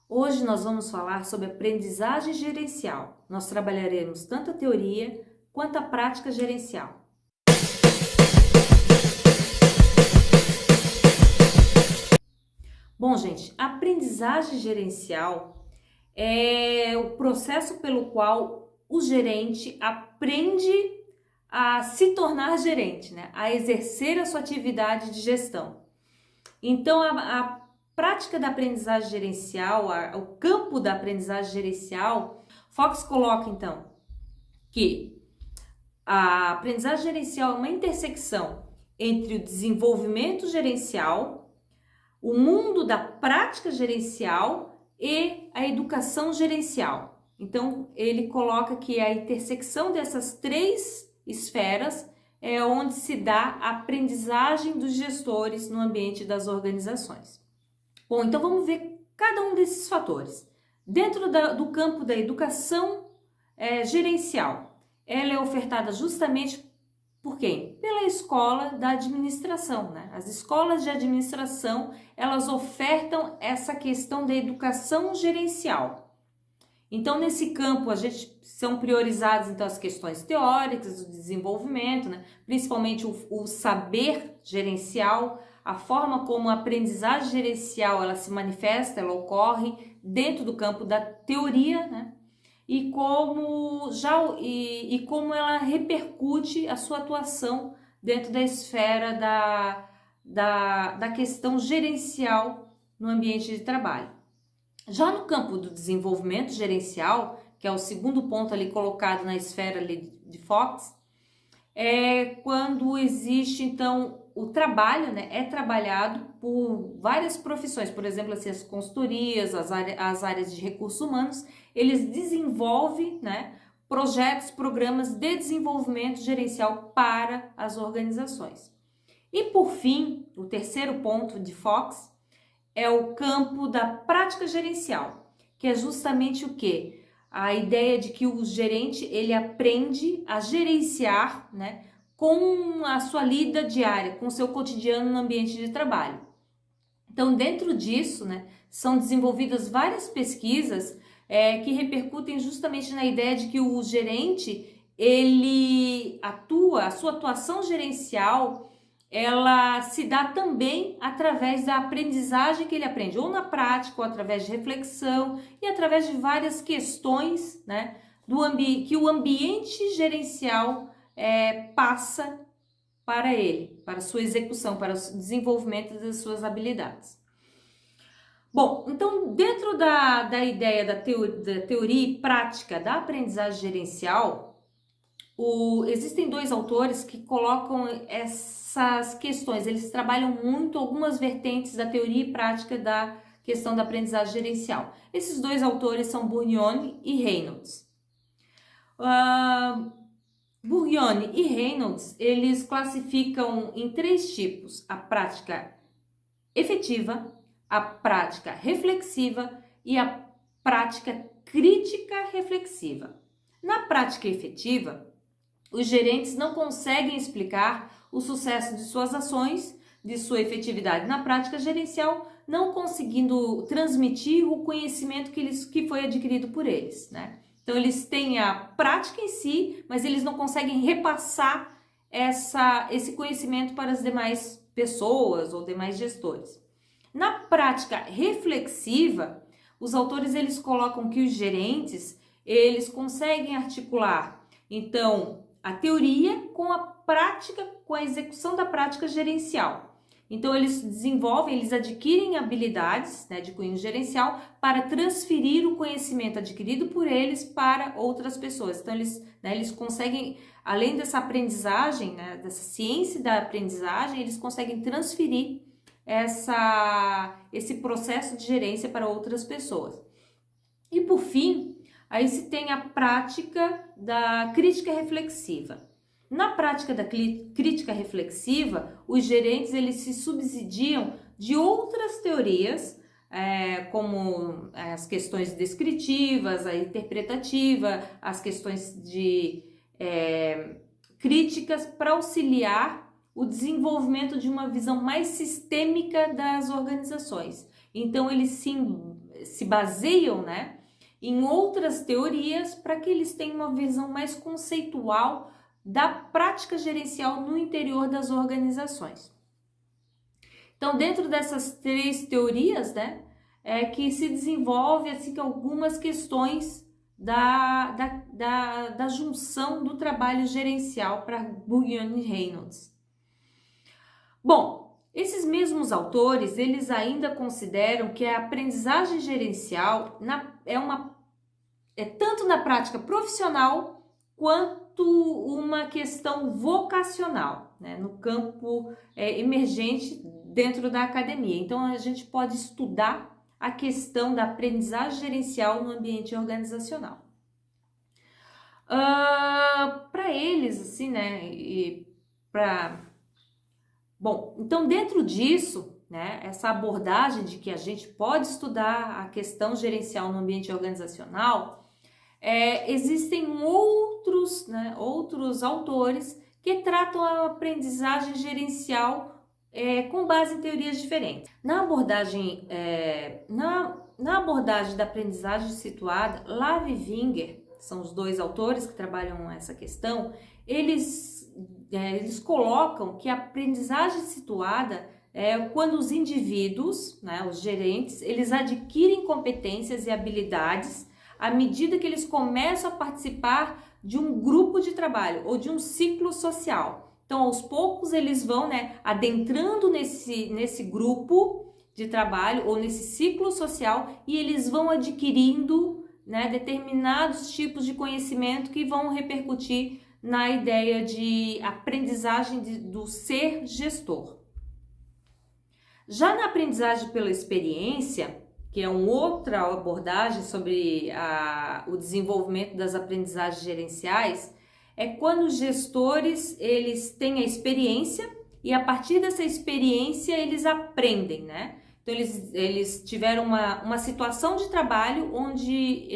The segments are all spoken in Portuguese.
Hoje nós vamos falar sobre aprendizagem gerencial. Nós trabalharemos tanto a teoria quanto a prática gerencial. Bom, gente, a aprendizagem gerencial é o processo pelo qual o gerente aprende a se tornar gerente, né? A exercer a sua atividade de gestão. Então, a prática da aprendizagem gerencial, o campo da aprendizagem gerencial, Fox coloca então que a aprendizagem gerencial é uma intersecção entre o desenvolvimento gerencial, o mundo da prática gerencial e a educação gerencial. Então, ele coloca que a intersecção dessas três esferas é onde se dá a aprendizagem dos gestores no ambiente das organizações. Bom, então vamos ver cada um desses fatores. Dentro do campo da educação gerencial, ela é ofertada justamente por quem? Pela escola da administração, né? As escolas de administração, elas ofertam essa questão da educação gerencial. Então, nesse campo, são priorizadas então, as questões teóricas, o desenvolvimento, né? Principalmente o saber gerencial, a forma como a aprendizagem gerencial ela se manifesta, ela ocorre dentro do campo da teoria, né? E como ela repercute a sua atuação dentro da esfera da questão gerencial no ambiente de trabalho. Já no campo do desenvolvimento gerencial, que é o segundo ponto ali colocado na esfera ali de Fox, é quando existe então o trabalho, né, é trabalhado por várias profissões, por exemplo, assim, as consultorias, as áreas de recursos humanos, eles desenvolvem, né, projetos, programas de desenvolvimento gerencial para as organizações. E por fim, o terceiro ponto de Fox é o campo da prática gerencial, que é justamente o quê? A ideia de que o gerente ele aprende a gerenciar, né, com a sua lida diária, com o seu cotidiano no ambiente de trabalho. Então, dentro disso, né, são desenvolvidas várias pesquisas que repercutem justamente na ideia de que o gerente ele atua, a sua atuação gerencial ela se dá também através da aprendizagem que ele aprende, ou na prática, ou através de reflexão e através de várias questões, né, que o ambiente gerencial passa para ele, para sua execução, para o desenvolvimento das suas habilidades. Bom, então dentro da ideia da teoria e prática da aprendizagem gerencial, existem dois autores que colocam essas questões, eles trabalham muito algumas vertentes da teoria e prática da questão da aprendizagem gerencial. Esses dois autores são Burioni e Reynolds. Burioni e Reynolds, eles classificam em três tipos: a prática efetiva, a prática reflexiva e a prática crítica reflexiva. Na prática efetiva, os gerentes não conseguem explicar o sucesso de suas ações, de sua efetividade na prática gerencial, não conseguindo transmitir o conhecimento que foi adquirido por eles, né? Então, eles têm a prática em si, mas eles não conseguem repassar esse conhecimento para as demais pessoas ou demais gestores. Na prática reflexiva, os autores eles colocam que os gerentes eles conseguem articular, então, a teoria com a prática, com a execução da prática gerencial. Então, eles desenvolvem, eles adquirem habilidades, né, de cunho gerencial para transferir o conhecimento adquirido por eles para outras pessoas. Então, eles conseguem, além dessa aprendizagem, né, dessa ciência da aprendizagem, eles conseguem transferir esse processo de gerência para outras pessoas. E, por fim, aí se tem a prática da crítica reflexiva. Na prática da crítica reflexiva, os gerentes eles se subsidiam de outras teorias, como as questões descritivas, a interpretativa, as questões de críticas para auxiliar o desenvolvimento de uma visão mais sistêmica das organizações. Então, eles se baseiam, né, em outras teorias para que eles tenham uma visão mais conceitual da prática gerencial no interior das organizações. Então, dentro dessas 3 teorias, né, é que se desenvolve assim, algumas questões da junção do trabalho gerencial para Bourdieu e Reynolds. Bom, esses mesmos autores, eles ainda consideram que a aprendizagem gerencial é tanto na prática profissional quanto uma questão vocacional, né, no campo emergente dentro da academia. Então, a gente pode estudar a questão da aprendizagem gerencial no ambiente organizacional. Para eles, assim, né, Bom, então dentro disso, né, essa abordagem de que a gente pode estudar a questão gerencial no ambiente organizacional, existem outros autores que tratam a aprendizagem gerencial com base em teorias diferentes. Na abordagem da aprendizagem situada, Lavie e Winger, são os 2 autores que trabalham essa questão, eles colocam que a aprendizagem situada é quando os indivíduos, né, os gerentes, eles adquirem competências e habilidades à medida que eles começam a participar de um grupo de trabalho ou de um ciclo social. Então, aos poucos, eles vão, né, adentrando nesse grupo de trabalho ou nesse ciclo social e eles vão adquirindo, né, determinados tipos de conhecimento que vão repercutir na ideia de aprendizagem do ser gestor. Já na aprendizagem pela experiência, que é uma outra abordagem sobre o desenvolvimento das aprendizagens gerenciais, é quando os gestores eles têm a experiência e a partir dessa experiência eles aprendem, né? Então eles tiveram uma situação de trabalho onde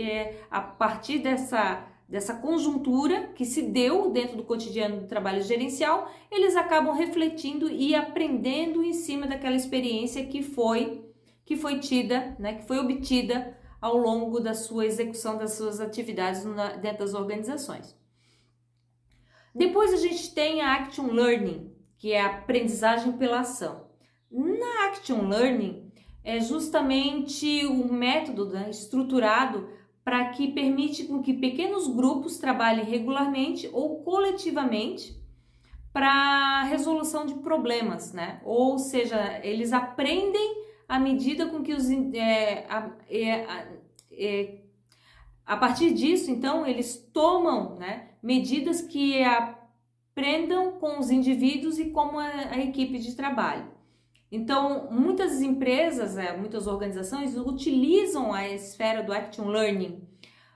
a partir dessa conjuntura que se deu dentro do cotidiano do trabalho gerencial, eles acabam refletindo e aprendendo em cima daquela experiência que foi tida, né, que foi obtida ao longo da sua execução das suas atividades dentro das organizações. Depois a gente tem a Action Learning, que é a aprendizagem pela ação. Na Action Learning é justamente um método, né, estruturado para que permite com que pequenos grupos trabalhem regularmente ou coletivamente para a resolução de problemas, né? Ou seja, eles aprendem à medida com que a partir disso, então, eles tomam, né, medidas que aprendam com os indivíduos e com a equipe de trabalho. Então, muitas empresas, muitas organizações utilizam a esfera do Action Learning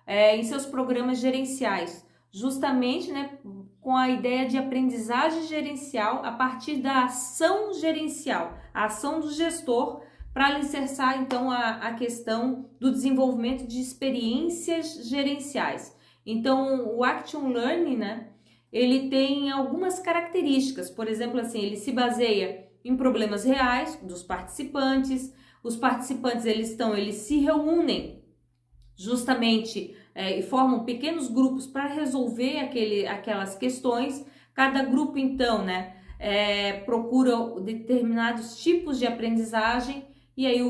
em seus programas gerenciais, justamente, né, com a ideia de aprendizagem gerencial a partir da ação gerencial, a ação do gestor, para alicerçar, então, a questão do desenvolvimento de experiências gerenciais. Então, o Action Learning, né, ele tem algumas características, por exemplo, assim, ele se baseia em problemas reais dos participantes. Os participantes eles se reúnem justamente e formam pequenos grupos para resolver aquelas questões. Cada grupo então, né, procura determinados tipos de aprendizagem e aí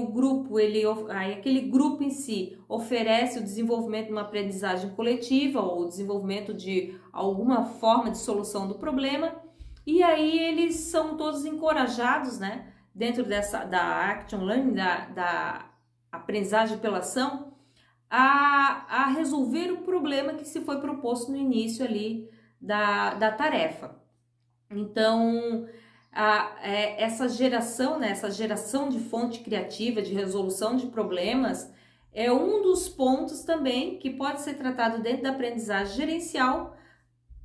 aquele grupo em si oferece o desenvolvimento de uma aprendizagem coletiva ou o desenvolvimento de alguma forma de solução do problema. E aí eles são todos encorajados, né, dentro da Action Learning, da aprendizagem pela ação, a resolver o problema que se foi proposto no início ali da tarefa. Então, essa geração, né, essa geração de fonte criativa, de resolução de problemas, é um dos pontos também que pode ser tratado dentro da aprendizagem gerencial,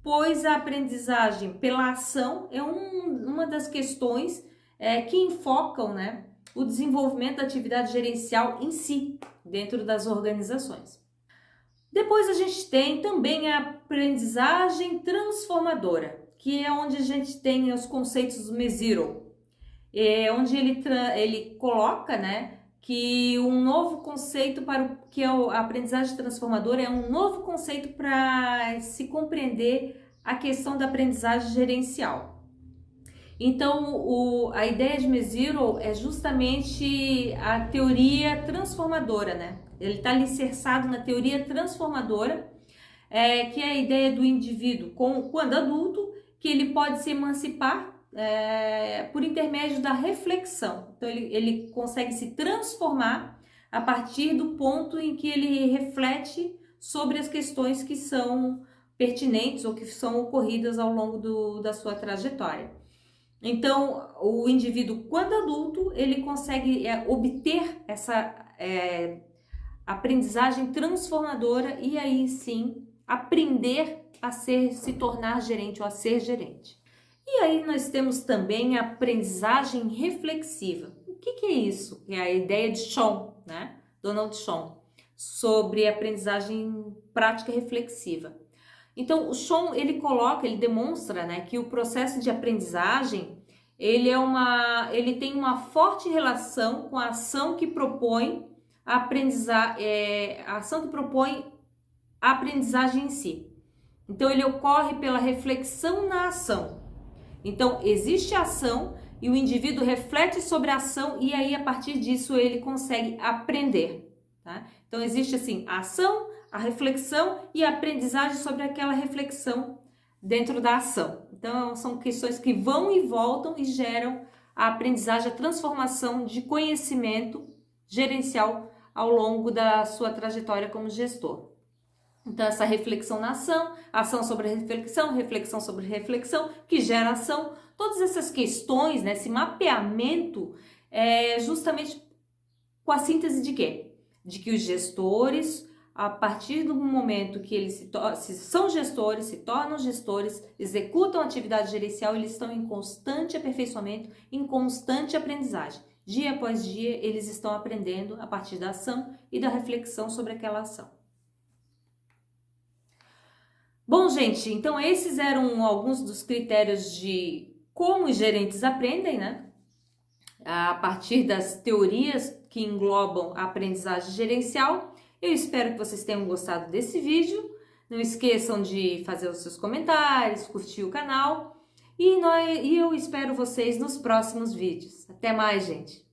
pois a aprendizagem pela ação é uma das questões que enfocam, né, o desenvolvimento da atividade gerencial em si, dentro das organizações. Depois a gente tem também a aprendizagem transformadora, que é onde a gente tem os conceitos do Mesiro, onde ele coloca, né, que um novo conceito para o que é a aprendizagem transformadora é um novo conceito para se compreender a questão da aprendizagem gerencial. Então, a ideia de Mezirow é justamente a teoria transformadora, né? Ele está alicerçado na teoria transformadora, que é a ideia do indivíduo quando adulto, que ele pode se emancipar por intermédio da reflexão. Então, ele consegue se transformar a partir do ponto em que ele reflete sobre as questões que são pertinentes ou que são ocorridas ao longo da sua trajetória. Então, o indivíduo, quando adulto, ele consegue obter essa aprendizagem transformadora e aí sim aprender a se tornar gerente ou a ser gerente. E aí nós temos também a aprendizagem reflexiva. O que é isso? É a ideia de Shon, né? Donald Shon, sobre aprendizagem prática reflexiva. Então, o Shon, ele demonstra, né, que o processo de aprendizagem, ele tem uma forte relação com a ação que propõe a ação que propõe a aprendizagem em si. Então, ele ocorre pela reflexão na ação. Então, existe a ação e o indivíduo reflete sobre a ação e aí, a partir disso, ele consegue aprender, tá? Então, existe assim, a ação, a reflexão e a aprendizagem sobre aquela reflexão dentro da ação. Então, são questões que vão e voltam e geram a aprendizagem, a transformação de conhecimento gerencial ao longo da sua trajetória como gestor. Então, essa reflexão na ação, ação sobre reflexão, reflexão sobre reflexão, que gera ação, todas essas questões, né, esse mapeamento é justamente com a síntese de quê? De que os gestores, a partir do momento que eles são gestores, se tornam gestores, executam atividade gerencial, eles estão em constante aperfeiçoamento, em constante aprendizagem. Dia após dia, eles estão aprendendo a partir da ação e da reflexão sobre aquela ação. Bom, gente, então esses eram alguns dos critérios de como os gerentes aprendem, né? A partir das teorias que englobam a aprendizagem gerencial. Eu espero que vocês tenham gostado desse vídeo. Não esqueçam de fazer os seus comentários, curtir o canal. E eu espero vocês nos próximos vídeos. Até mais, gente!